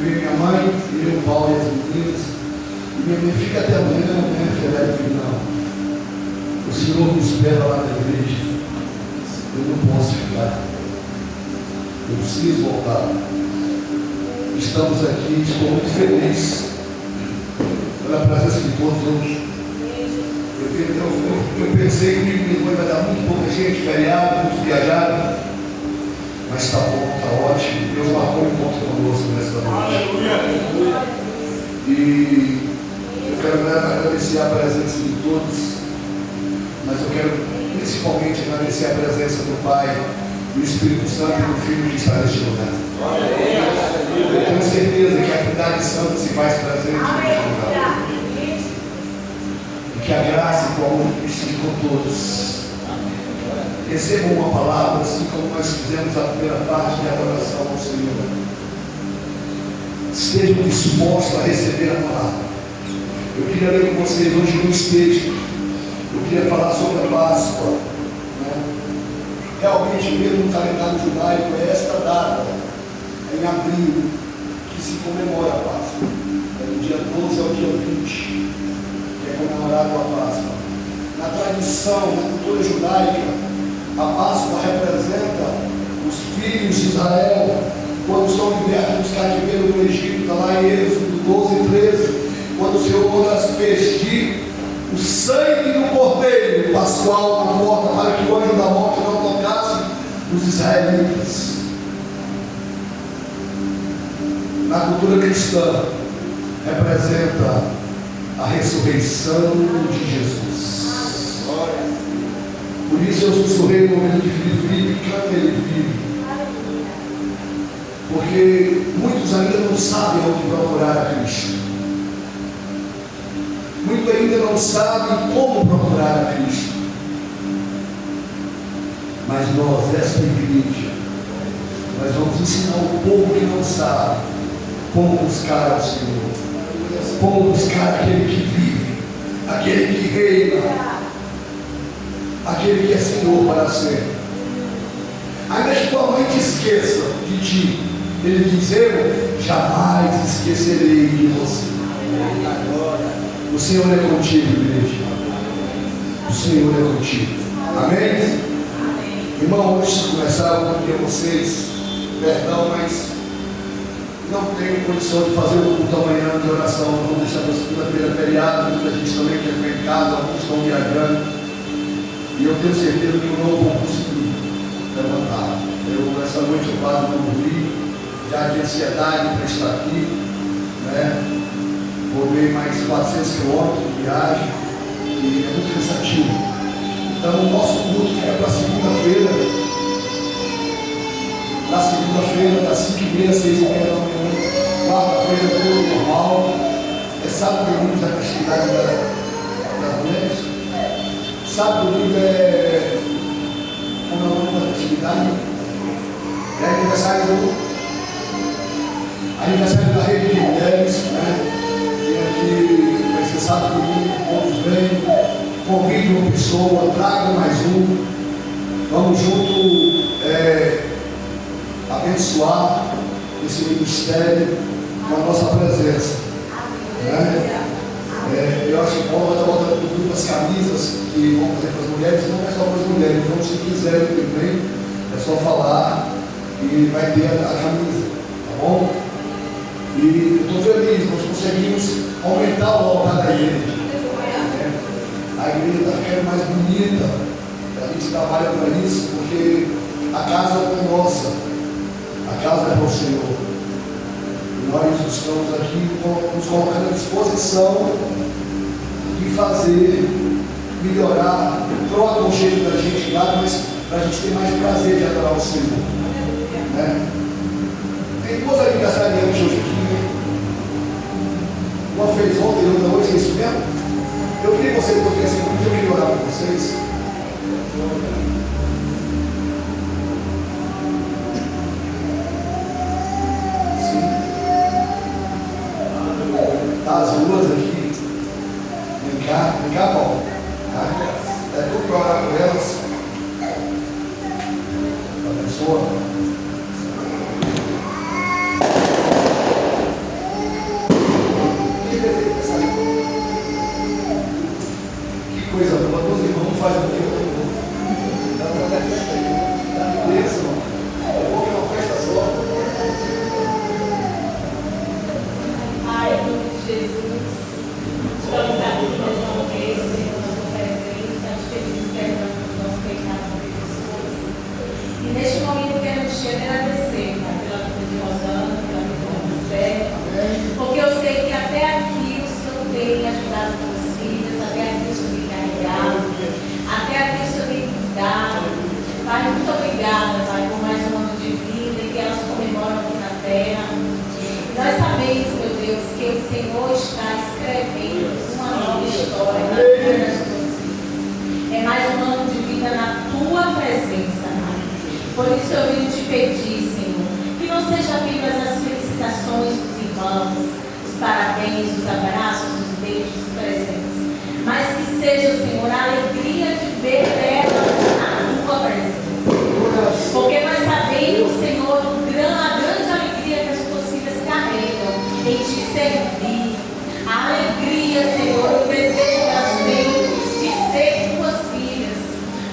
vi minha mãe, e o Paulo e as meninas. E minha mãe fica até amanhã, né, Fernando? Eu falei, não. O Senhor me espera lá na igreja. Eu não posso ficar. Eu preciso voltar. Estamos aqui, estou muito feliz pela presença de todos hoje. Eu pensei que vai dar muito pouca gente, feriado, muito viajado, mas está bom, está ótimo. Deus marcou um encontro conosco nesta noite. E eu quero agradecer a presença de todos, mas eu quero principalmente agradecer a presença do Pai, do Espírito Santo e do Filho que está neste lugar. Eu tenho certeza que a Trindade Santa se faz presente neste lugar. E que a graça e o amor fiquem com todos. Recebam uma palavra, assim como nós fizemos a primeira parte de adoração ao Senhor. Estejam dispostos a receber a palavra. Eu queria ler com vocês hoje dois textos. Eu queria falar sobre a Páscoa. Realmente, mesmo no calendário judaico, é esta data, em abril, que se comemora a Páscoa. Do dia 12 ao dia 20, que é comemorado a Páscoa. Na tradição, na cultura judaica, a Páscoa representa os filhos de Israel, quando são libertos dos cativeiros do Egito, está lá em Êxodo 12 e 13, quando o Senhor manda aspergir o sangue do cordeiro pascual na porta, para que o anjo da morte não tocasse os israelitas. Na cultura cristã, representa a ressurreição de Jesus. Por isso eu sussurrei no momento de Filipe, canta ele vive. Porque muitos ainda não sabem onde procurar a Cristo. Muitos ainda não sabem como procurar a Cristo. Mas nós, esta igreja, nós vamos ensinar o povo que não sabe como buscar ao Senhor, como buscar aquele que vive, aquele que reina, aquele que é Senhor para sempre. Ainda que tua mãe te esqueça de ti, ele diz, eu jamais esquecerei de você. O Senhor é contigo, igreja. O Senhor é contigo. Amém? Irmão, antes de começar, eu vou pedir a vocês perdão, mas não tenho condição de fazer o culto amanhã de oração. Vamos deixar para segunda-feira feriado. Muita gente também quer ficar em casa, alguns estão viajando. E eu tenho certeza que eu não vou conseguir levantar. Essa noite eu quase não dormi, já de ansiedade para estar aqui, né? Rodei mais 400 quilômetros de viagem e é muito cansativo. Então o nosso culto fica para segunda-feira. Na segunda-feira, das 5h30 às 6h30 da manhã. Quarta-feira, tudo normal. É sábado e domingo da festividade das mulheres. Sábado e domingo é como é o nome da festividade? É aniversário da rede de mulheres, né? Que vai ser sábado e domingo, todos vêm, convide uma pessoa, traga mais um, vamos junto abençoar esse ministério com a nossa presença. Né? Eu acho bom nós botando as camisas que vamos fazer para as mulheres, não é só para as mulheres, então se quiserem também, é só falar e vai ter a camisa, tá bom? E eu estou feliz, nós conseguimos aumentar o altar da igreja. A igreja está ficando mais bonita. A gente trabalha para isso, porque a casa é nossa. A casa é para o Senhor. E nós estamos aqui nos colocando à disposição de fazer, melhorar, para o aconchego da gente lá, mas para a gente ter mais prazer de adorar o Senhor. Né? Tem duas aniversariantes hoje aqui. Uma fez ontem e outra hoje, é isso mesmo? Eu queria que vocês pudessem, eu queria orar com vocês. Sim. Tá as duas aqui. Vem cá, Paulo. É tudo para orar com elas. A pessoa. Senhor está escrevendo uma nova história na vida das tuas filhas. É mais um ano de vida na tua presença, Pai. Por isso eu vim te pedir, Senhor, que não seja apenas as felicitações dos irmãos, os parabéns, os abraços, os beijos, os presentes, mas que seja, Senhor, a alegria de ver elas na tua presença. Porque nós sabemos, Senhor, a grande alegria que as tuas filhas carregam em te servir. A alegria, Senhor, o desejo que elas têm de ser tuas filhas.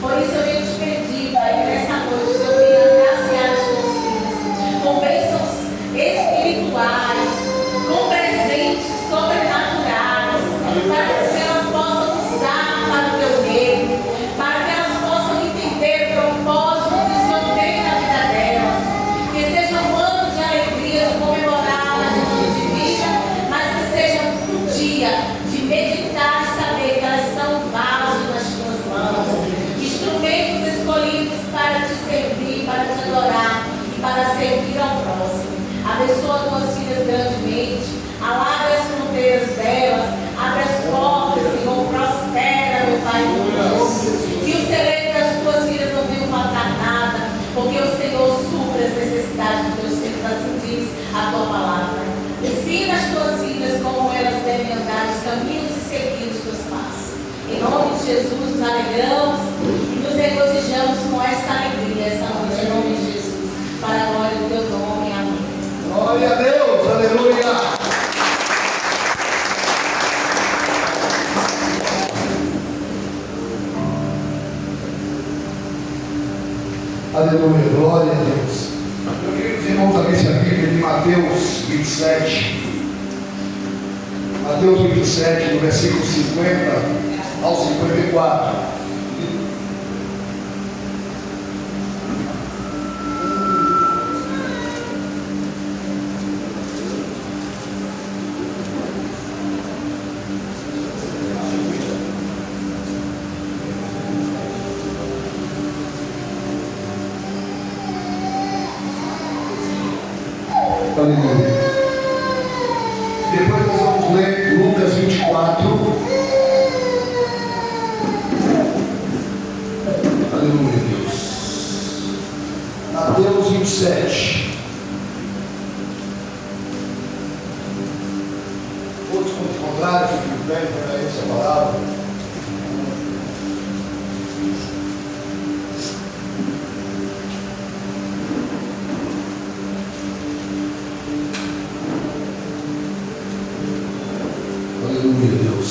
Por isso eu venho te pedir, Pai, que nessa noite o Senhor venha agraciar as tuas filhas com bênçãos espirituais, com presentes sobrenaturais, para que elas possam usar para o teu reino, para que elas possam entender o propósito que o Senhor tem na vida delas. Que seja um ano de alegria, de comemorar a atitude de vida, mas que seja um dia de meditar e saber que elas são vasos nas tuas mãos, instrumentos escolhidos para te servir, para te adorar e para servir ao próximo. Abençoa tuas filhas grandemente, alarga as fronteiras delas, abre as portas, Senhor, prospera, meu Pai, que o celeiro das tuas filhas não venha faltar nada, porque o Senhor supra as necessidades dos teus filhos, assim diz a tua palavra. Ensina as tuas filhas como elas devem andar os caminhos e seguir os teus passos. Em nome de Jesus, nos alegramos e nos regozijamos com esta alegria, esta noite, em nome de Jesus, para a glória do teu nome. Amém. Glória a Deus, aleluia. Aleluia, glória a Deus. Eu queria que os irmãos abrissem a Bíblia de Mateus 27. Mateus 27, no versículo 50 ao 54. Aleluia. Depois nós vamos ler Lucas 24. Aleluia, Deus. Mateus 27. Todos com o contrário, fiquem bem para essa palavra. Aleluia, Deus.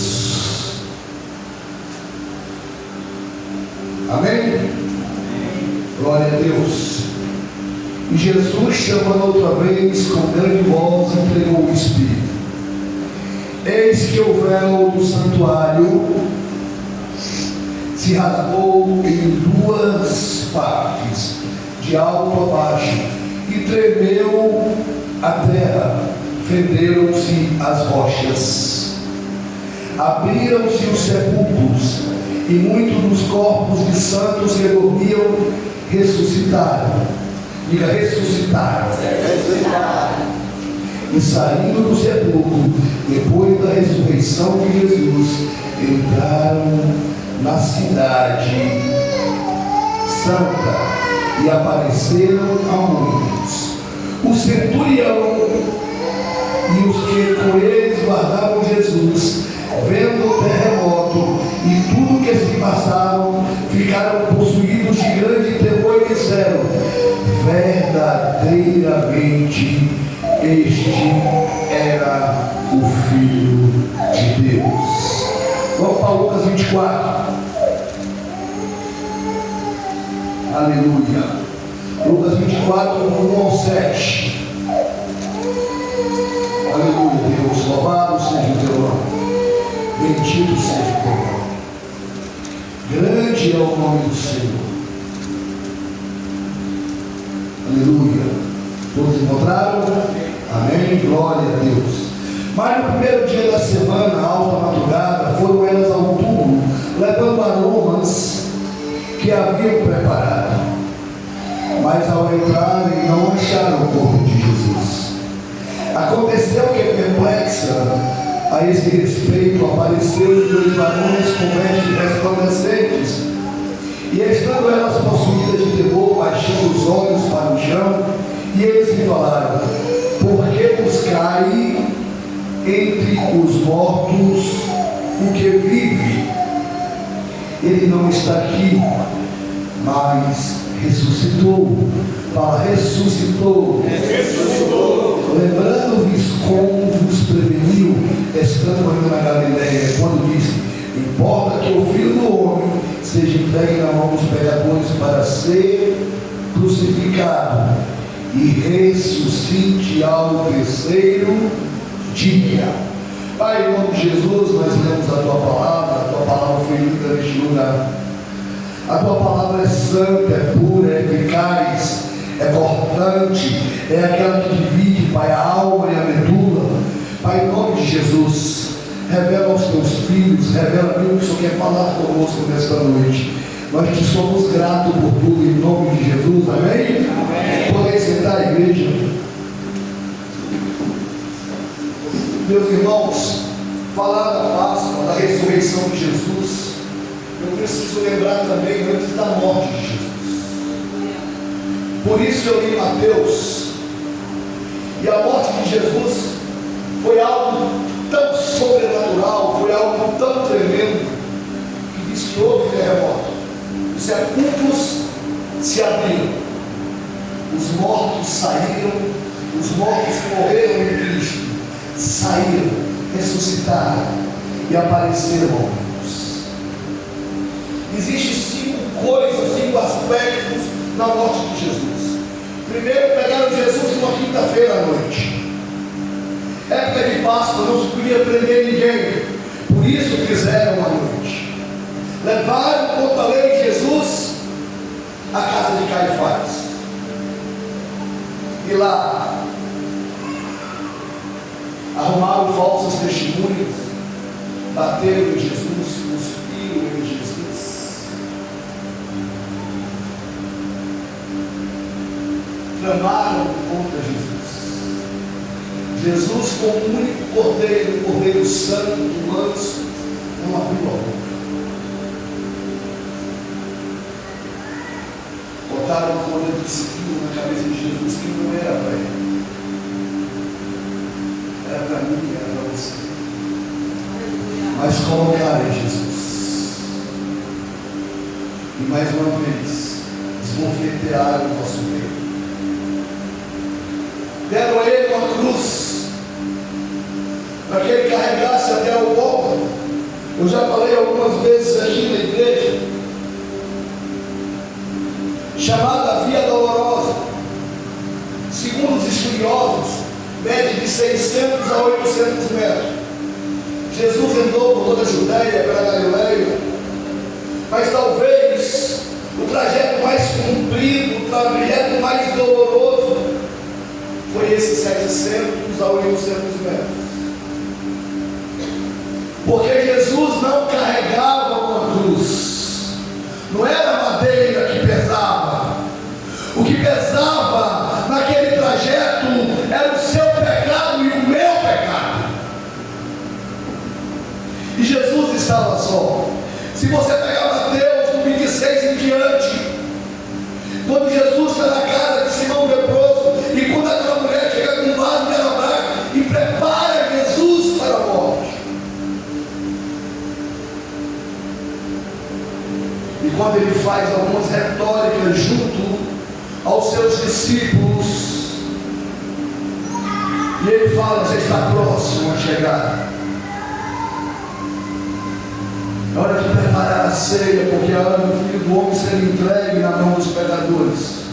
Amém? Glória a Deus. E Jesus, chamando outra vez com grande voz, entregou o Espírito. Eis que o véu do santuário se rasgou em duas partes, de alto a baixo, e tremeu a terra, fenderam-se as rochas. Abriram-se os sepulcros, e muitos dos corpos de santos que dormiam ressuscitaram. Diga, ressuscitaram. E saindo do sepulcro, depois da ressurreição de Jesus, entraram na cidade santa e apareceram a muitos. O centurião e os que com eles guardavam Jesus, vendo o terremoto e tudo que se passaram, ficaram possuídos de grande temor e disseram: verdadeiramente este era o Filho de Deus. Vamos para Lucas 24. Aleluia. Lucas 24, 1 ao 7. Aleluia, Deus. Louvado seja o teu nome. Bendito seja o teu nome. Grande é o nome do Senhor. Aleluia. Todos encontraram? Amém. Glória a Deus. Mas no primeiro dia da semana, alta madrugada, foram elas ao túmulo, levando aromas que haviam preparado. Mas ao entrarem, não acharam o corpo de Jesus. Aconteceu que, perplexa a esse respeito, apareceram 2 varões com vestes resplandecentes, e estando elas possuídas de temor, baixando os olhos para o chão, e eles lhe falaram: por que buscai entre os mortos o que vive? Ele não está aqui, mas ressuscitou. Fala, ressuscitou. Lembrando-vos como vos preveniu, estando ainda na Galileia, quando disse: importa que o Filho do Homem seja entregue na mão dos pecadores para ser crucificado e ressuscite ao 3º dia. Pai, em nome de Jesus, nós lemos a Tua palavra. A Tua palavra foi lida neste lugar. A Tua palavra é santa, é pura, é eficaz, é cortante, é aquela que divide, Pai, a alma e a medula. Pai, em nome de Jesus, revela aos Teus filhos, revela-me o que o Senhor quer falar conosco nesta noite. Nós te somos gratos por tudo, em nome de Jesus, amém? Amém. Podem sentar, igreja. Meus irmãos, falar da Páscoa, da ressurreição de Jesus, eu preciso lembrar também antes da morte de Jesus. Por isso eu li Mateus, e a morte de Jesus foi algo tão sobrenatural, foi algo tão tremendo, que diz que houve terremoto, os sepulcros se abriram, os mortos saíram, os mortos que morreram em Cristo saíram, ressuscitaram e apareceram ao mundo. Existem 5 coisas, 5 aspectos na morte de Jesus. Primeiro, pegaram Jesus numa quinta-feira à noite. Época de Páscoa, não se podia prender ninguém, por isso fizeram à noite. Levaram contra a lei de Jesus à casa de Caifás, e lá arrumaram falsas testemunhas, bateram em Jesus, cuspiram em Jesus, tramaram contra Jesus. Jesus, como o único cordeiro, o cordeiro santo, manso, não abriu a boca. Botaram uma corda de espinho na cabeça de Jesus, que não era para ele. Era para mim, era para você. Mas colocaram em Jesus. E mais uma vez, desconfetearam o nosso peito. Deram a ele uma cruz, para que ele carregasse até o Gólgota. Eu já falei algumas vezes aqui na igreja, chamada Via Dolorosa. Segundo os estudiosos, mede de 600 a 800 metros. Jesus andou por toda a Judéia, pela Galileia, mas talvez o trajeto mais comprido, o trajeto mais doloroso, foi esses 700 a 800 metros. Porque Jesus não carregava uma cruz, não era madeira que pesava. O que pesava naquele trajeto era o seu pecado e o meu pecado. E Jesus estava só. Se você pegar Mateus, do 26 em diante, quando Jesus está na casa de Simão leproso, e quando aquela mulher chega com um vaso de alabastro e prepara Jesus para a morte, e quando ele faz algumas retóricas junto aos seus discípulos, e ele fala: já está próximo a chegar, é hora de preparar a ceia, porque é hora do Filho do Homem ser entregue na mão dos pecadores,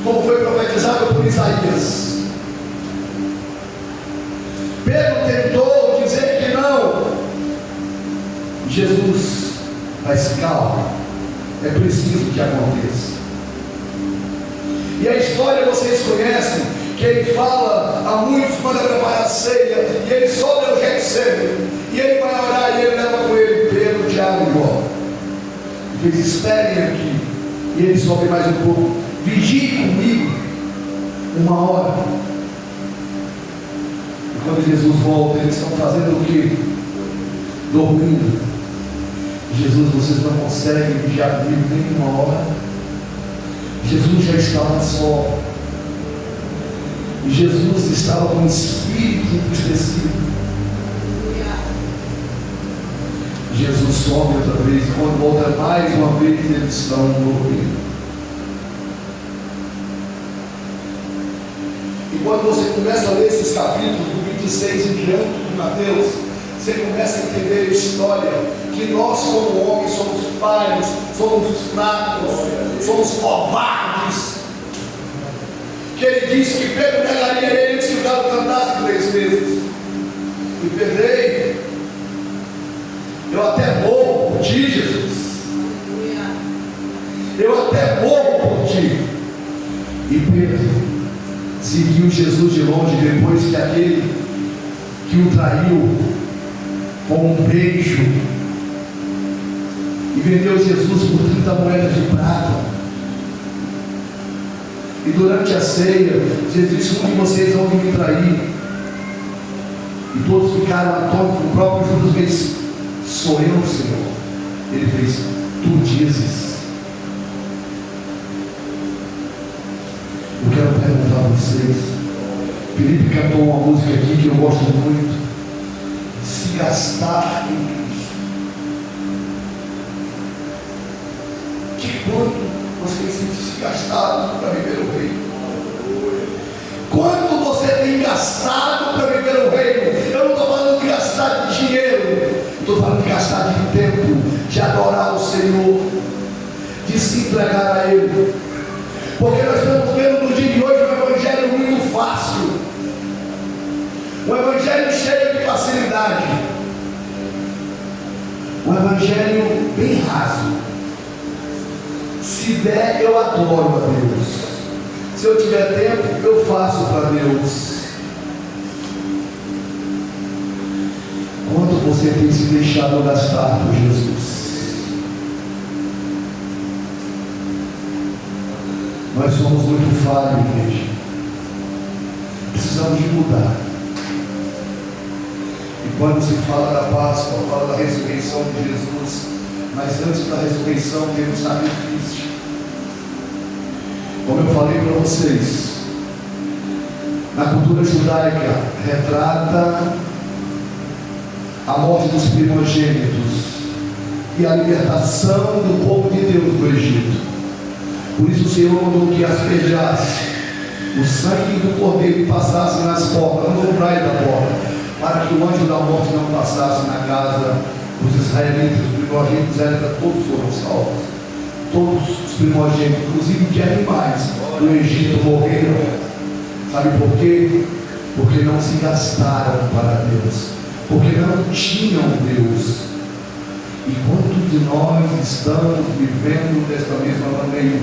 como foi profetizado por Isaías. Pedro tentou dizer que não. Jesus, mas calma, é preciso que aconteça. E a história vocês conhecem, que ele fala a muitos, manda preparar a ceia, e ele sobe ao Getsemane, e ele vai orar, e ele leva com ele Pedro, Tiago e João. Eles esperem aqui, e ele sobe mais um pouco: vigie comigo 1 hora. Quando Jesus volta, eles estão fazendo o quê? Dormindo. Jesus, vocês não conseguem vigiar comigo nem uma hora. Jesus já estava só. E Jesus estava com o espírito entristecido. Jesus sobe outra vez. E quando volta mais uma vez, eles estão dormindo. E quando você começa a ler esses capítulos, do 26 em diante de Mateus, você começa a entender a história que nós, como homens, somos falhos, somos fracos, somos covardes. Que ele disse que Pedro negaria ele antes que o galo cantasse 3 vezes. E Pedro, eu até morro por ti, Jesus. Eu até morro por ti. E Pedro seguiu Jesus de longe depois que aquele que o traiu com um beijo e vendeu Jesus por 30 moedas de prata. E durante a ceia, Jesus disse: um de vocês vão me trair. E todos ficaram atônitos. O próprio Judas fez: sou eu, Senhor. Ele fez: tu dizes. Eu quero perguntar a vocês. Felipe cantou uma música aqui que eu gosto muito: se gastar em Cristo. Que quanto você tem se gastado para viver o reino? Quanto você tem gastado para viver o reino? Eu não estou falando de gastar de dinheiro, estou falando de gastar de tempo, de adorar o Senhor, de se entregar a Ele. Porque nós estamos vendo no dia de hoje um evangelho muito fácil, um evangelho cheio de facilidade, um evangelho bem raso. Se der, eu adoro a Deus. Se eu tiver tempo, eu faço para Deus. Quanto você tem se deixado gastar por Jesus? Nós somos muito falhos, igreja. Precisamos de mudar. E quando se fala da Páscoa, fala da ressurreição de Jesus. Mas antes da ressurreição teve um sacrifício. Como eu falei para vocês, na cultura judaica retrata a morte dos primogênitos e a libertação do povo de Deus do Egito. Por isso o Senhor mandou que aspejasse o sangue do cordeiro e passasse nas portas, no umbrais da porta, para que o anjo da morte não passasse na casa dos israelitas. Os primogênitos todos foram salvos. Todos os primogênitos, inclusive de animais do Egito, morreram. Sabe por quê? Porque não se gastaram para Deus, porque não tinham Deus. E quantos de nós estamos vivendo desta mesma maneira,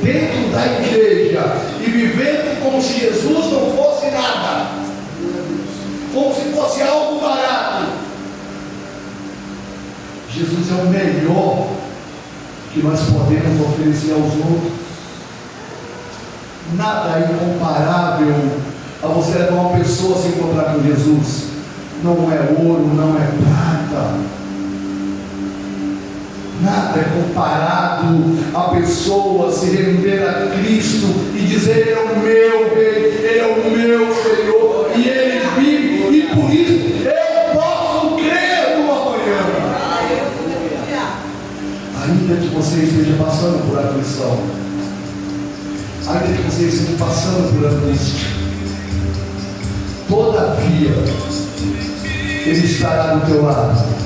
dentro da igreja, e vivendo como se Jesus não fosse nada, como se fosse algo barato? Jesus é o melhor que nós podemos oferecer aos outros. Nada é incomparável a você levar uma pessoa a se encontrar com Jesus. Não é ouro, não é prata. Nada é comparado a pessoa se render a Cristo e dizer: Ele é o meu Rei, Ele é o meu Senhor, e Ele vive, e por isso eu posso crer no amanhã. Ainda que você esteja passando por aflição, ainda que você esteja passando por angústia, todavia Ele estará do teu lado.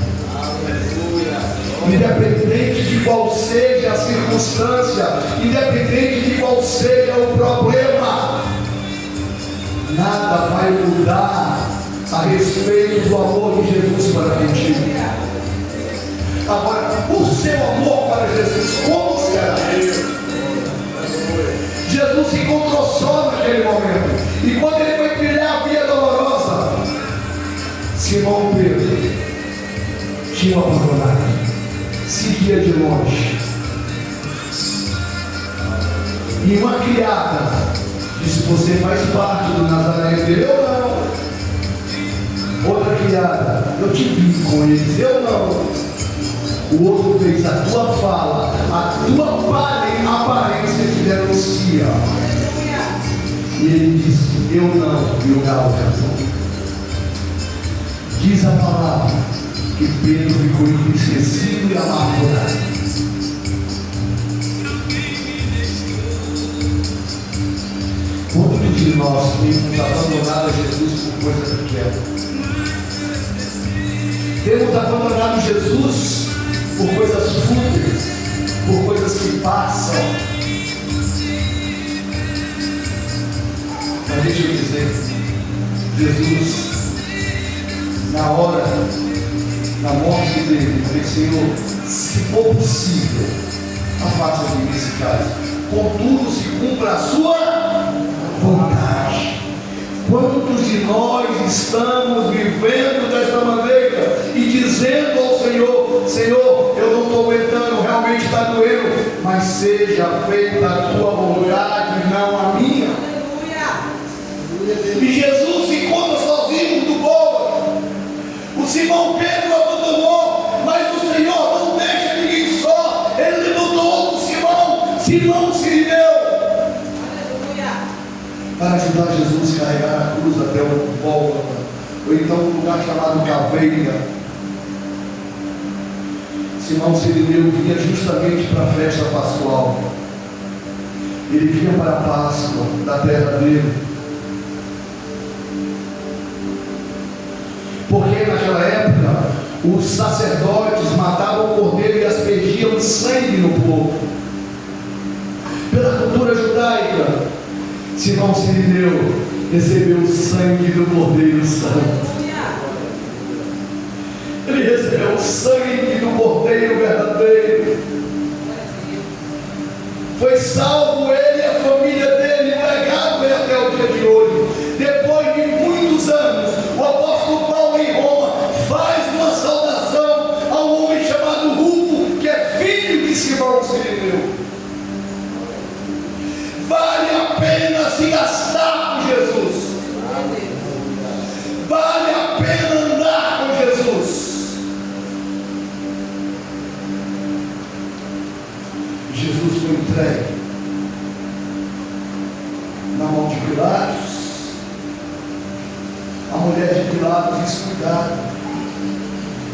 Independente de qual seja a circunstância, independente de qual seja o problema, nada vai mudar a respeito do amor de Jesus para contigo. Agora, o seu amor para Jesus, como será? Jesus se encontrou só naquele momento, e quando ele foi trilhar a via dolorosa, Simão Pedro tinha abandonado, seguia de longe. E uma criada disse: você faz parte do Nazareno dele? Eu não. piada, eu te vi com eles, eu não. O outro fez: a tua fala, a tua aparência te denuncia. E ele disse: eu não. E o galo cantou. Diz a palavra que Pedro ficou entristecido e amargurado. Muitos de nós temos abandonado Jesus por coisa pequena. Temos abandonado Jesus por coisas fúteis, por coisas que passam. Mas deixa eu dizer, Jesus, na hora da morte dele, ele disse: Senhor, se for possível, afasta de mim esse caso. Contudo, se cumpra a sua vontade. Quantos de nós estamos vivendo desta maneira e dizendo ao Senhor: Senhor, eu não estou aguentando, realmente está doendo, mas seja feita a tua vontade, não a minha. E Jesus se encontra sozinho do povo. O Simão Pedro abandonou, mas o Senhor não deixa ninguém só. Ele levantou o Simão. Simão se deu para ajudar Jesus a carregar a cruz até o Gólgota, ou então um lugar chamado Caveira. Simão Sirineu vinha justamente para a festa pascual. Ele vinha para a Páscoa da terra dele. Porque naquela época os sacerdotes matavam o cordeiro e aspergiam sangue no povo. Pela cultura judaica, Simão Sirineu recebeu o sangue do Cordeiro Santo. Ele recebeu o sangue do Cordeiro verdadeiro. Foi salvo ele e a família dele. O legado veio até o dia de hoje. Depois de muitos anos, o apóstolo Paulo em Roma faz uma saudação a um homem chamado Rufo, que é filho de Simão Sirineu. Vale a pena se gastar com Jesus. Vale a pena andar com Jesus. Jesus foi entregue na mão de Pilatos. A mulher de Pilatos disse: cuidado,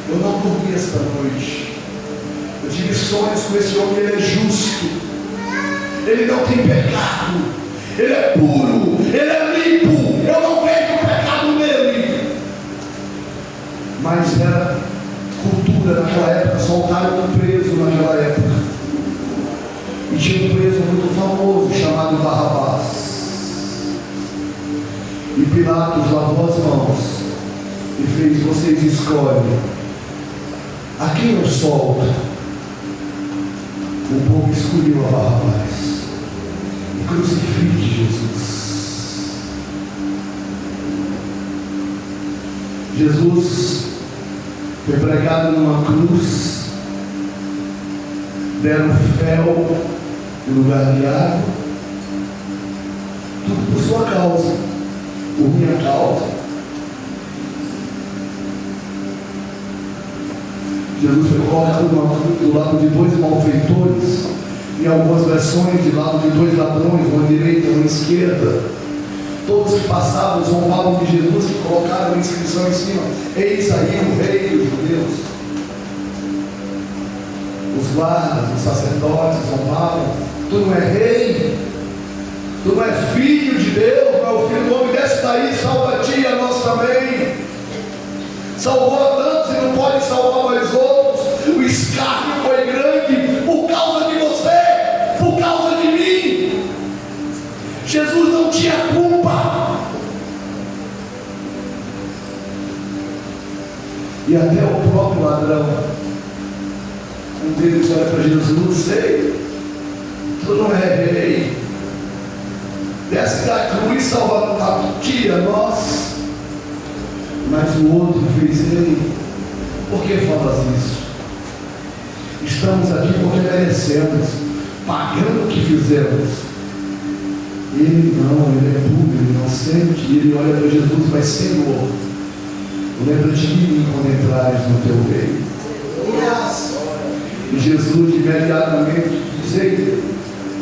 eu não dormi esta noite. Eu tive sonhos com esse homem, ele é justo. Ele não tem pecado, ele é puro, ele é limpo, eu não vejo pecado nele. Mas era cultura naquela época, soltaram um preso naquela época. E tinha um preso muito famoso chamado Barrabás. E Pilatos lavou as mãos e fez: vocês escolhem a quem eu solto. O povo escolheu a Barrabás. Crucifique Jesus. Jesus foi pregado numa cruz, deram fel no lugar de água, tudo por sua causa, por minha causa. Jesus foi colocado numa cruz do lado de dois malfeitores. Em algumas versões, de lado de dois ladrões, uma à direita e uma à esquerda. Todos que passavam zombavam de Jesus e colocaram a inscrição em cima: eis aí o rei dos judeus. Os guardas, os sacerdotes zombavam: tu não é rei, tu não é filho de Deus, não é o filho do homem, desce daí, salva a ti e a nós também. Salvou a tantos e não pode salvar mais outros. O escárnio foi grande por causa de você, por causa de mim. Jesus não tinha culpa. E até o próprio ladrão, um deles olha para Jesus: não sei, tu não é rei, desce da cruz, salva a ti e a nós. Mas o outro fez: ele, por que falas isso? Estamos aqui porque merecemos, pagando o que fizemos. Ele não, ele é puro, ele não sente. E ele olha para Jesus: mas Senhor, lembra de mim quando entrares no teu reino. E Jesus imediatamente diz: ei,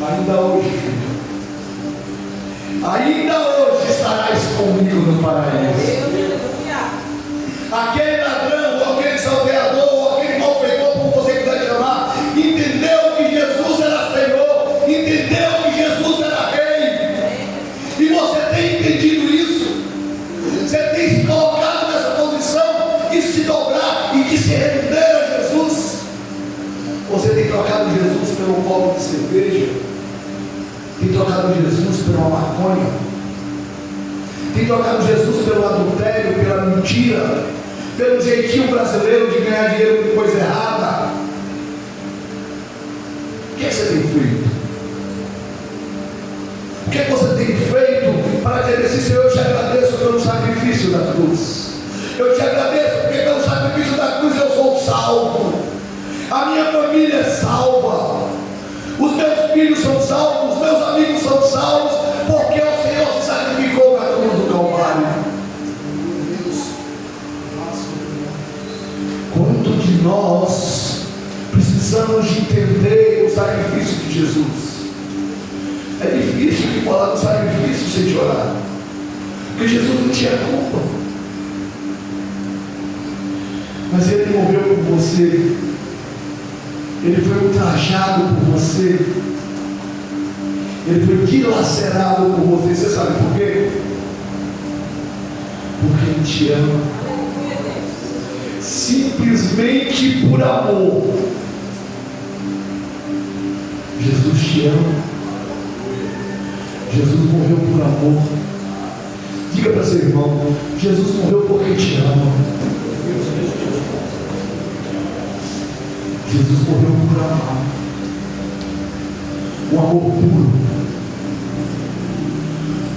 ainda hoje, filho, ainda hoje estarás comigo no paraíso. Aquele ladrão, ou aquele salteador, ou aquele malfeitor, como você quiser chamar, entendeu que Jesus era Senhor, entendeu que Jesus era Rei. E você tem entendido isso? Você tem se colocado nessa posição e se dobrar e de se render a Jesus? Você tem trocado Jesus pelo copo de cerveja? Tem trocado Jesus pela maconha? Tem trocado Jesus pelo adultério, pela mentira, pelo jeitinho brasileiro de ganhar dinheiro com coisa errada? O que você tem feito? O que você tem feito para dizer assim: Senhor, eu te agradeço pelo sacrifício da cruz. Eu te agradeço porque pelo sacrifício da cruz eu sou salvo. A minha família é salva. Os meus filhos são salvos. Os meus amigos são salvos. Porque o Senhor se sacrificou na cruz do Calvário. Quanto de nós precisamos de entender o sacrifício de Jesus? É difícil de falar do sacrifício sem chorar, porque Jesus não tinha culpa, mas Ele morreu por você. Ele foi ultrajado por você. Ele foi dilacerado por você. Você sabe por quê? Porque Ele te ama. Simplesmente por amor. Jesus te ama. Jesus morreu por amor. Diga para seu irmão: Jesus morreu porque te ama. Jesus morreu por amar. O amor puro,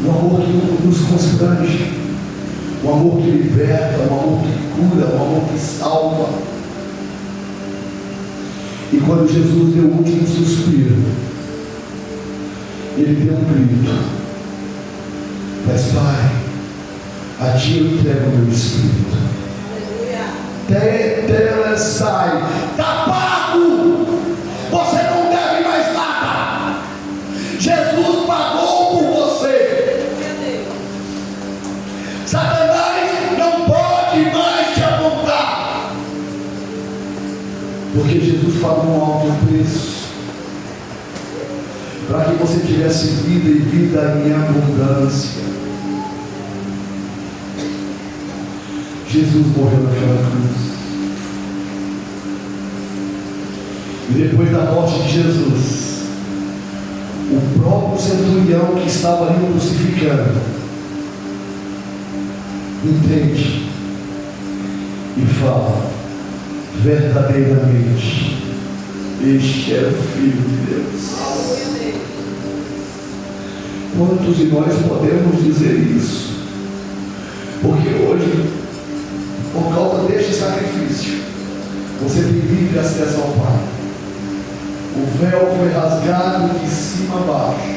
o amor que nos constrange, o amor que liberta, o amor que cura, o amor que salva. E quando Jesus deu o último suspiro, Ele deu um grito: mas Pai, a Ti eu entrego o meu espírito. Sai, está pago. Você não deve mais nada. Jesus pagou por você. Satanás não pode mais te apontar, porque Jesus pagou um alto preço para que você tivesse vida e vida em abundância. Jesus morreu naquela cruz. E depois da morte de Jesus, o próprio centurião que estava ali crucificando entende e fala: verdadeiramente, este é o Filho de Deus. Quantos de nós podemos dizer isso? Porque hoje, por causa deste sacrifício, você tem livre acesso ao Pai. O véu foi rasgado de cima a baixo.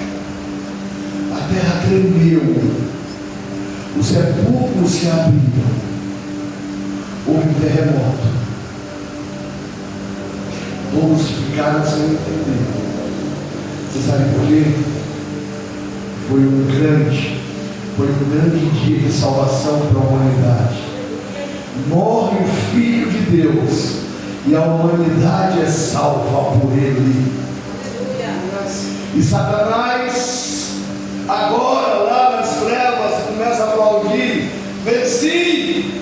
A terra tremeu. Os sepulcros se abriram. Houve um terremoto. Todos ficaram sem entender. Você sabe por quê? Foi um grande dia de salvação para a humanidade. Morre o Filho de Deus e a humanidade é salva por Ele. E Satanás, agora lá nas trevas, começa a aplaudir: venci,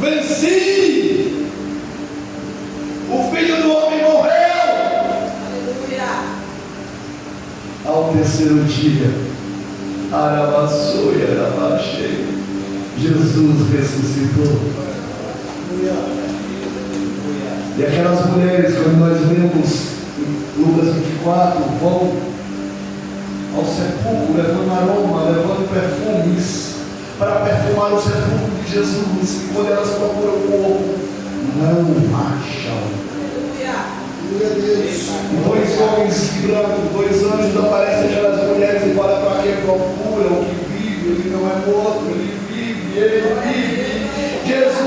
venci, o Filho do Homem morreu. Ao terceiro dia, Arabaçou e Arabaxei, Jesus ressuscitou. E aquelas mulheres, quando nós lemos em Lucas 24, vão ao sepulcro levando aroma, levando perfumes para perfumar o sepulcro de Jesus. E quando elas procuram o corpo, não acham. Dois homens brancos, dois anjos aparecem aquelas mulheres e falam: para quem procura o que vive, ele não é morto, ele vive, ele vive. Jesus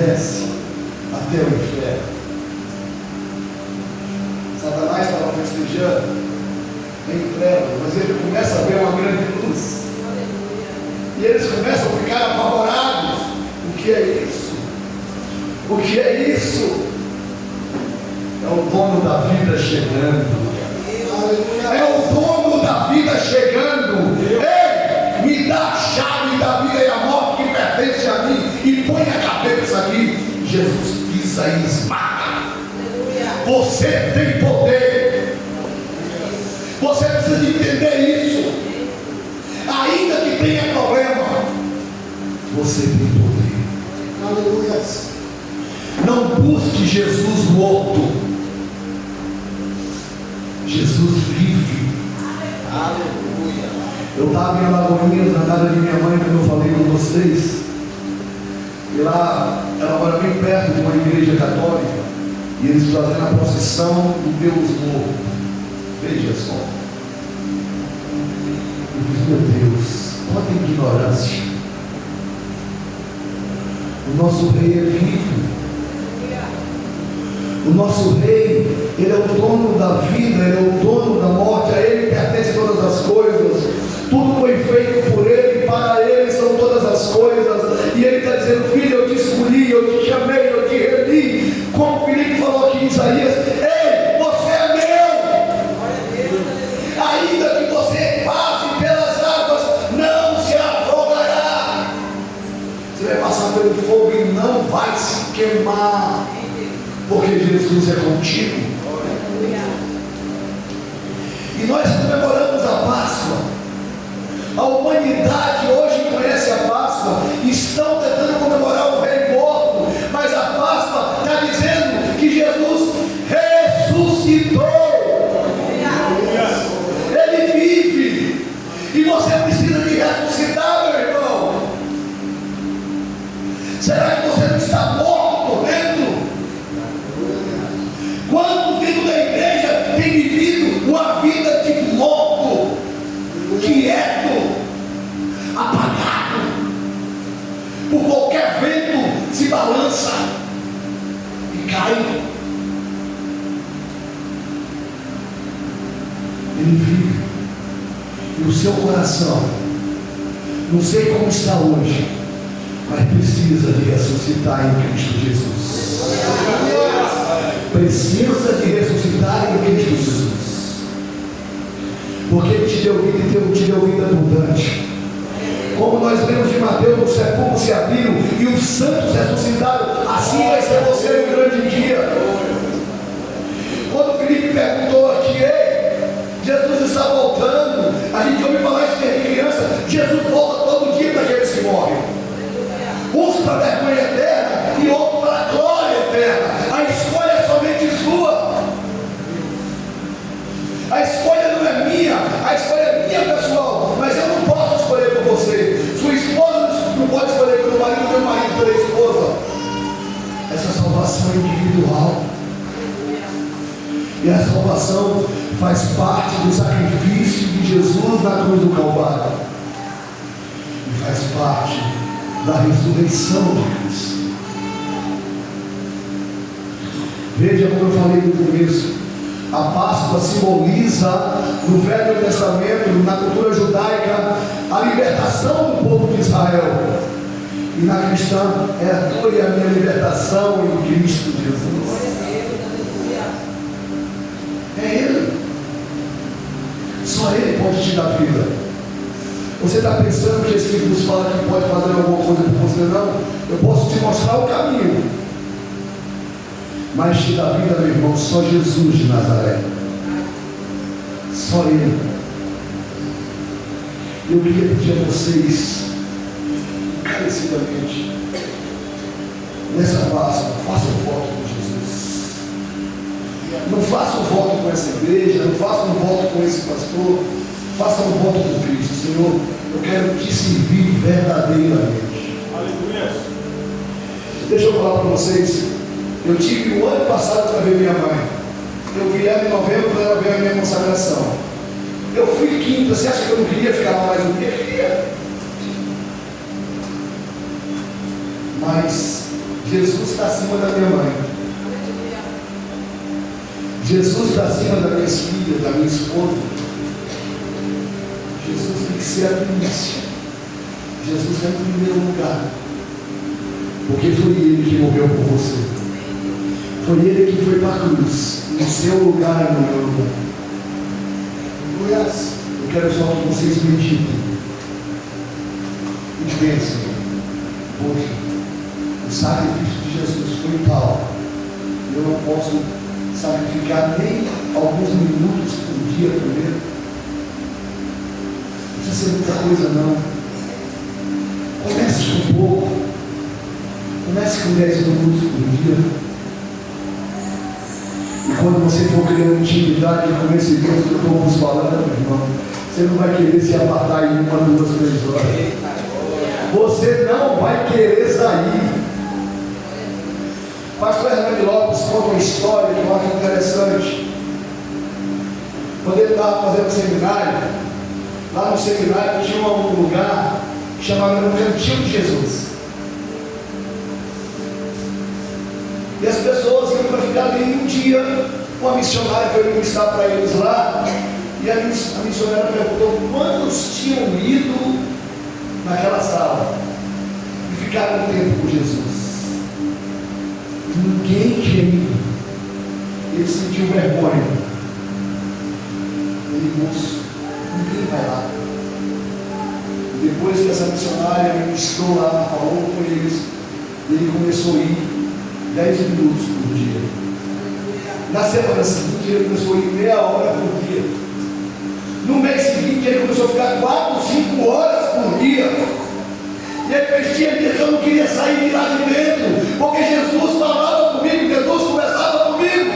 desce até o inferno. Satanás estava festejando em trevas, mas ele começa a ver uma grande luz. E eles começam a ficar apavorados. O que é isso? O que é isso? É o dono da vida chegando. É o dono da vida chegando. Ei, me dá a chave da vida e a morte que pertence a mim e põe a cabeça aqui. Jesus pisa e esmaga. Você tem poder. Você precisa de entender isso. Ainda que tenha problema, você tem poder. Aleluia. Não busque Jesus morto. Jesus vive. Aleluia. Eu estava em Alagoinhas, na casa de minha mãe, como eu falei com vocês. E lá, ela mora bem perto de uma igreja católica. E eles fazendo a procissão do Deus morto. Veja só. Eu disse, meu Deus, quanta ignorância. O nosso rei é vivo. O nosso rei, ele é o dono da vida, ele é o dono da morte, a ele pertence todas as coisas. Tudo foi feito por ele, para ele são todas as coisas. E ele está dizendo, filho, eu te escolhi, eu te chamei, eu te remi. Como o Filipe falou aqui em Isaías, ei, você é meu. Ainda que você passe pelas águas, não se afogará. Você vai passar pelo fogo e não vai se queimar. Porque Jesus é contigo. E nós comemoramos a Páscoa. A humanidade hoje conhece a Páscoa. Estão tentando comemorar o rei morto. Mas a Páscoa está dizendo que Jesus ressuscitou. Ele vive. E você precisa de ressuscitar, meu irmão. Será que você não está morto por dentro? Quantos dentro da igreja tem vivido uma vida de morto, quieto, apagado? Por qualquer vento se balança e cai. Ele vive. E o seu coração, não sei como está hoje, mas precisa de ressuscitar em Cristo Jesus. Precisa de ressuscitar em Cristo Jesus, porque Ele te deu vida e te deu vida abundante. Como nós lemos de Mateus, os sepulcros se abriram e os santos ressuscitaram. Assim vai ser você no grande dia. Quando o Filipe perguntou aqui, ei, Jesus está voltando, a gente ouviu falar isso desde criança. Jesus volta todo dia para aqueles que morrem, uns para a vergonha eterna e outros para a glória eterna. A escolha é somente sua. A escolha não é minha, a escolha é minha, pessoal. Mas eu não posso escolher por você. Sua esposa não pode escolher pelo marido, meu marido pela esposa. Essa salvação é individual. E a salvação faz parte do sacrifício de Jesus na cruz do Calvário. E faz parte da ressurreição de Cristo. Veja como eu falei no começo. A Páscoa simboliza no Velho Testamento, na cultura judaica, a libertação do povo de Israel. E na cristã é a tua e a minha libertação em Cristo Jesus. É Ele. Só Ele pode te dar vida. Você está pensando que esse que nos fala que pode fazer alguma coisa por você? Não. Eu posso te mostrar o caminho, mas te dá vida, meu irmão, só Jesus de Nazaré. Só Ele. Eu queria pedir a vocês, encarecidamente, nessa Páscoa, faça um voto com Jesus. Não faça um voto com essa igreja, não faça um voto com esse pastor, faça um voto com Cristo. Senhor, eu quero te servir verdadeiramente. Aleluia. Deixa eu falar para vocês. Eu tive o ano passado para ver minha mãe. Eu vi ela em novembro para ela ver a minha consagração. Eu fui quinta. Você acha que eu não queria ficar lá mais um dia? Queria. Mas Jesus está acima da minha mãe. Jesus está acima das minhas filhas, da minha esposa. Jesus tem que ser a primícia. Jesus está em primeiro lugar. Porque foi Ele que morreu por você. Foi Ele que foi para a cruz, no seu lugar e no meu lugar. Eu quero só que vocês meditem e pensem: poxa, o sacrifício de Jesus foi tal, eu não posso sacrificar nem alguns minutos por dia primeiro. Não precisa ser muita coisa não. Comece com pouco. Comece com 10 minutos por dia. E quando você for criando intimidade com esse Deus que eu estou vos falando, meu irmão, você não vai querer se apartar em 1, 2, 3 horas. Você não vai querer sair. Pastor Hernando Lopes conta uma história que eu acho interessante. Quando ele estava fazendo seminário, lá no seminário tinha um lugar que chamava o Cantinho de Jesus. E as pessoas iam para ficar ali um dia. Uma missionária foi ministrar para eles lá. E a missionária perguntou quantos tinham ido naquela sala e ficaram um tempo com Jesus. Ninguém tinha ido. Ele sentiu vergonha. Ele, moço, ninguém vai lá. E depois que essa missionária ministrou lá, falou com eles, ele começou a ir 10 minutos por dia. Na semana seguinte ele começou a ir meia hora por dia. No mês seguinte ele começou a ficar 4, 5 horas por dia. E ele fez dia que eu não queria sair de lá de dentro, porque Jesus falava comigo, Jesus conversava comigo.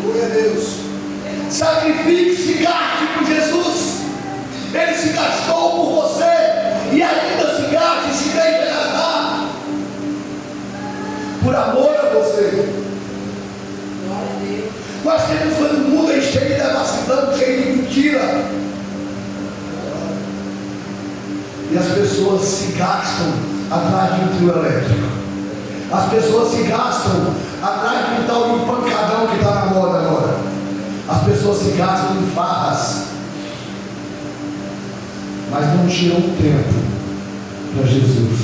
Glória a Deus. Sacrifique-se, gaste por Jesus. Ele se gastou por você e ainda se gaste e se deixa gastar por amor a você. Nós temos um mundo cheio de devassidão, cheio de mentira. E as pessoas se gastam atrás de um trio elétrico. As pessoas se gastam atrás de um tal de pancadão que está na moda agora. As pessoas se gastam em farras, mas não tiram tempo para Jesus.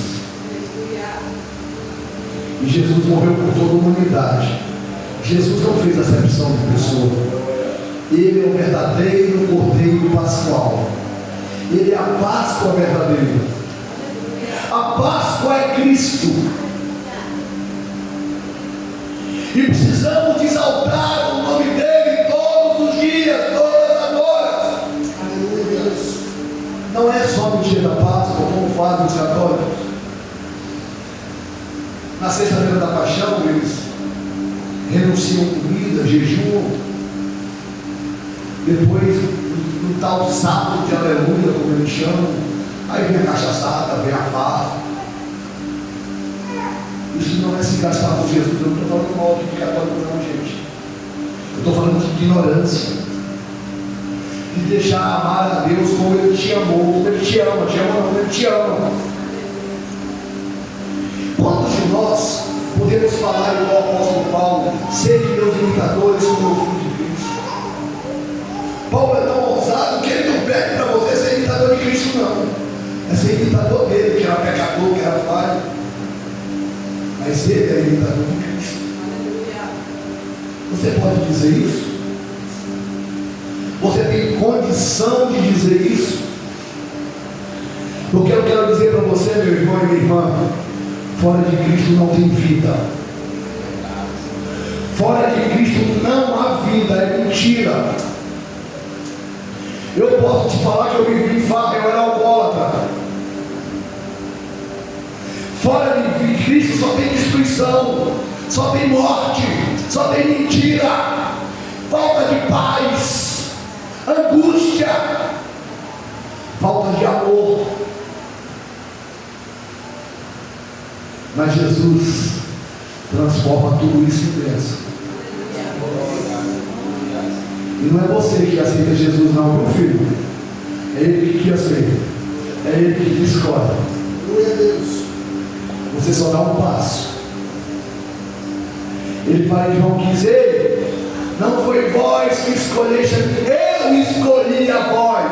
E Jesus morreu por toda a humanidade. Jesus não fez acepção de pessoa. Ele é o verdadeiro Cordeiro Pascual. Ele é a Páscoa verdadeira. A Páscoa é Cristo. E precisamos exaltar o nome dele todos os dias, todas as horas. Aleluia. Não é só no dia da Páscoa, como fazem os católicos. Na sexta-feira da Paixão, eles renunciam comida, jejuam. Depois, no tal sábado de aleluia, como eles chamam, aí vem a cachaçada, vem a farra. Isso não é se gastar por Jesus. Eu não estou falando mal de católico não, gente. Eu estou falando de ignorância. De deixar amar a Deus como Ele te amou, como Ele te ama, como Ele te ama. Quantos de nós podemos falar igual o apóstolo Paulo, ser de meus imitadores como eu fui de Cristo? Paulo é tão ousado que ele não pede para você ser imitador de Cristo, não. É ser imitador dele, que era pecador, que era falho. Mas ele é imitador de Cristo. Você pode dizer isso? Você tem condição de dizer isso? Porque eu quero dizer para você, meu irmão e minha irmã, fora de Cristo não tem vida. Fora de Cristo não há vida, é mentira. Eu posso te falar que eu vivi em farra, eu era alcoólatra. Fora de Cristo só tem destruição, só tem morte, só tem mentira, falta de paz, angústia, falta de amor. Mas Jesus transforma tudo isso em bênção. E não é você que aceita Jesus, não, meu filho. É Ele que aceita. É Ele que te escolhe. Glória a Deus. Você só dá um passo. Ele fala em João 15: ei, não foi vós que escolheste, eu escolhi a vós.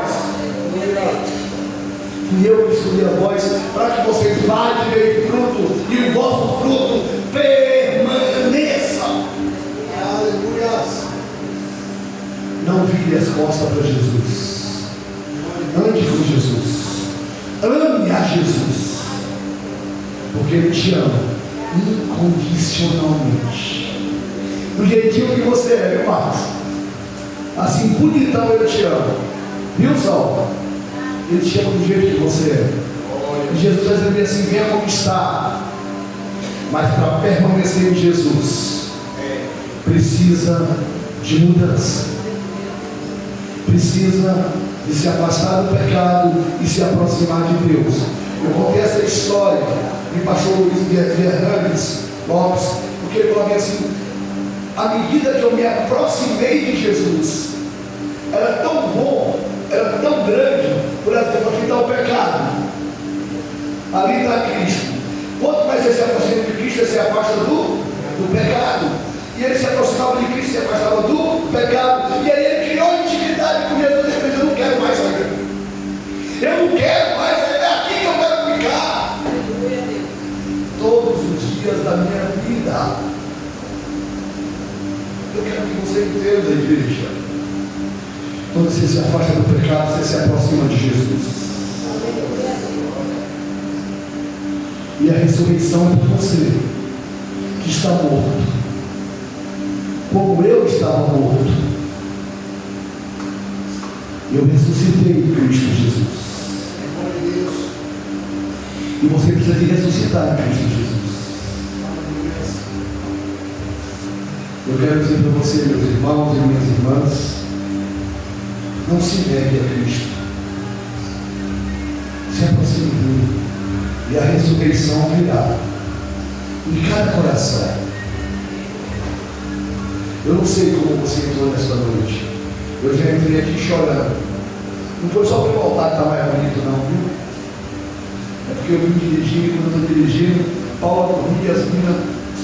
E eu escolhi a vós para que vocês vá e deem fruto, e o vosso fruto permaneça. Aleluia. Não vire as costas para Jesus. Ande com Jesus. Ame a Jesus. Porque Ele te ama incondicionalmente. Do jeitinho que você é, meu Marcos. Assim, bonitão, Ele te ama. Viu, Sal? Ele te ama do jeito que você é. E Jesus está dizendo assim: venha como está. Mas para permanecer em Jesus, precisa de mudança. Precisa de se afastar do pecado e se aproximar de Deus. Eu contei essa história de pastor Luiz Fernandes Lopes, porque ele falou assim: à medida que eu me aproximei de Jesus, era tão bom, era tão grande. Por exemplo, aqui está o pecado, ali está Cristo. Quanto mais você se aproxima de Cristo, você se afasta do pecado. E ele se aproximava de Cristo, se afastava do pecado. E aí ele criou intimidade com Jesus. Ele disse: eu não quero mais sair. Eu não quero mais, é aqui que eu quero ficar. Todos os dias da minha vida. Eu quero que você entenda, igreja. Quando você se afasta do pecado, você se aproxima de Jesus. E a ressurreição é por você que está morto, como eu estava morto. Eu ressuscitei em Cristo Jesus. E você precisa de ressuscitar em Cristo Jesus. Eu quero dizer para você, meus irmãos e minhas irmãs, não se negue a Cristo. Se aproxime dele. E a ressurreição virá em cada coração. Eu não sei como você entrou nesta noite. Eu já entrei aqui chorando. Não foi só pelo altar que está mais bonito, não, viu? É porque eu vim dirigindo, quando eu estou dirigindo, Paula dormia, as meninas,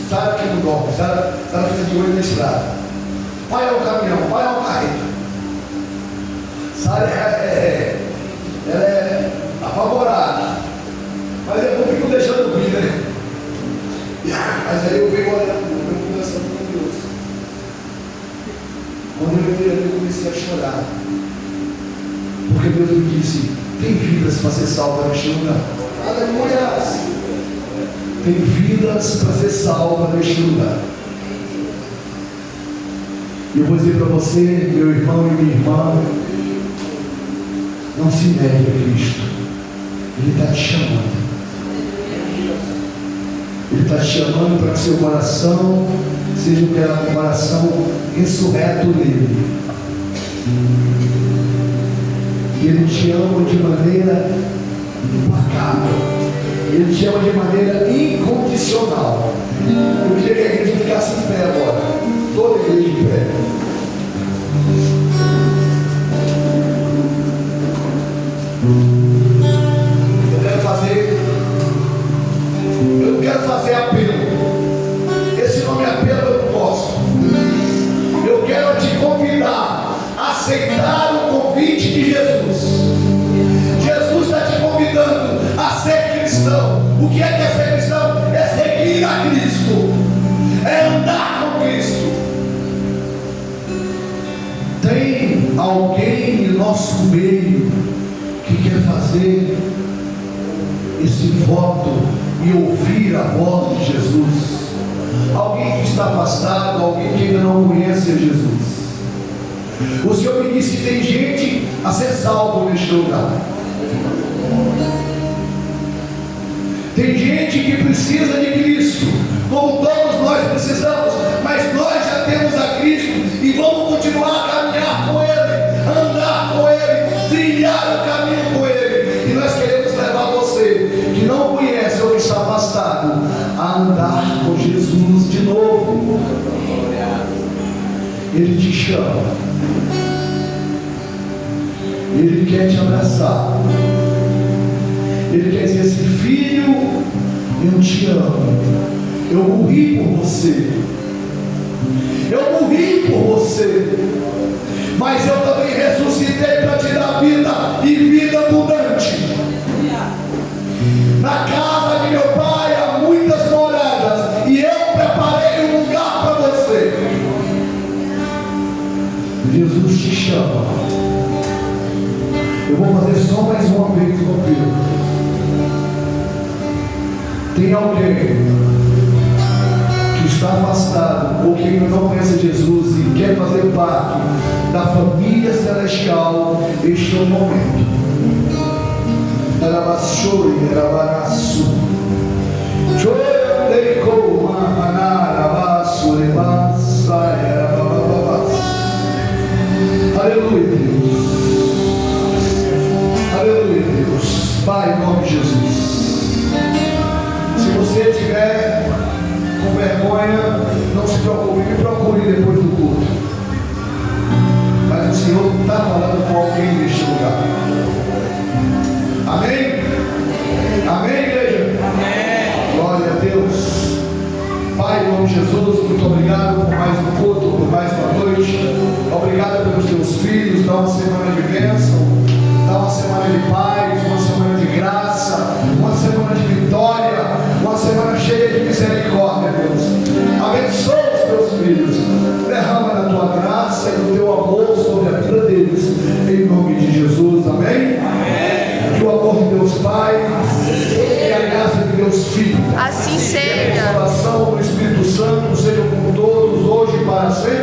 Sara que não dorme, Sara fica de olho na estrada. Pai é o caminhão, pai é o carreta. Sara ela é apavorada. Mas depois fico deixando vir, né? Mas aí eu venho olhando, eu conversando com Deus. Quando eu entrei ali, eu comecei a chorar. Porque Deus me disse: tem vidas para ser salva neste lugar. Aleluia! Tem vidas para ser salva neste lugar. E eu vou dizer para você, meu irmão e minha irmã, não se negue a Cristo. Ele está te chamando. Ele está te chamando para que seu coração seja um coração ressurreto nele. E Ele te ama de maneira implacável. Ele te ama de maneira incondicional. Eu queria que a igreja ficasse em pé agora. Toda a igreja em pé. Eu quero fazer apelo. Esse nome apelo eu não posso. Eu quero te convidar a aceitar o convite de Jesus. Jesus está te convidando a ser cristão. O que é ser cristão? É seguir a Cristo, é andar com Cristo. Tem alguém em nosso meio que quer fazer esse voto e ouvir a voz de Jesus? Alguém que está afastado, alguém que ainda não conhece Jesus. O Senhor me disse que tem gente a ser salvo neste lugar. Tem gente que precisa de Cristo, como todos nós precisamos, mas nós já temos a Cristo e vamos continuar a caminhar com Ele, andar com Ele, trilhar o caminho com Ele. E nós queremos levar você que não conhece ou está afastado a andar com Jesus de novo. Ele te chama, Ele quer te abraçar. Ele quer dizer assim: filho, eu te amo, eu morri por você, Eu morri por você, mas eu também ressuscitei para te dar vida e vida abundante. Na casa de meu pai há muitas moradas, e eu preparei um lugar para você. Jesus te chama. Eu vou fazer só mais uma vez o apelo. Tem alguém que está afastado ou que ainda não conhece Jesus e quer fazer parte da família celestial? Este é o momento. Aleluia, Deus. Aleluia, Deus. Pai, em nome de Jesus. Se você estiver com vergonha, não se preocupe, me procure depois do culto. Mas o Senhor está falando com alguém neste lugar. Amém? Amém, igreja? Amém. Glória a Deus. Pai, em nome de Jesus, muito obrigado por mais um culto, por mais uma noite. Obrigado pelos teus filhos. Dá uma semana de bênção, dá uma semana de paz, uma semana de graça, uma semana de vitória, uma semana cheia de misericórdia, Deus. Abençoa os teus filhos. Derrama da tua graça e do teu amor sobre a vida deles, em nome de Jesus. Amém? Amém. Que o amor de Deus Pai e a graça de Deus Filho, assim seja, e a salvação do Espírito Santo sejam com todos hoje e para sempre.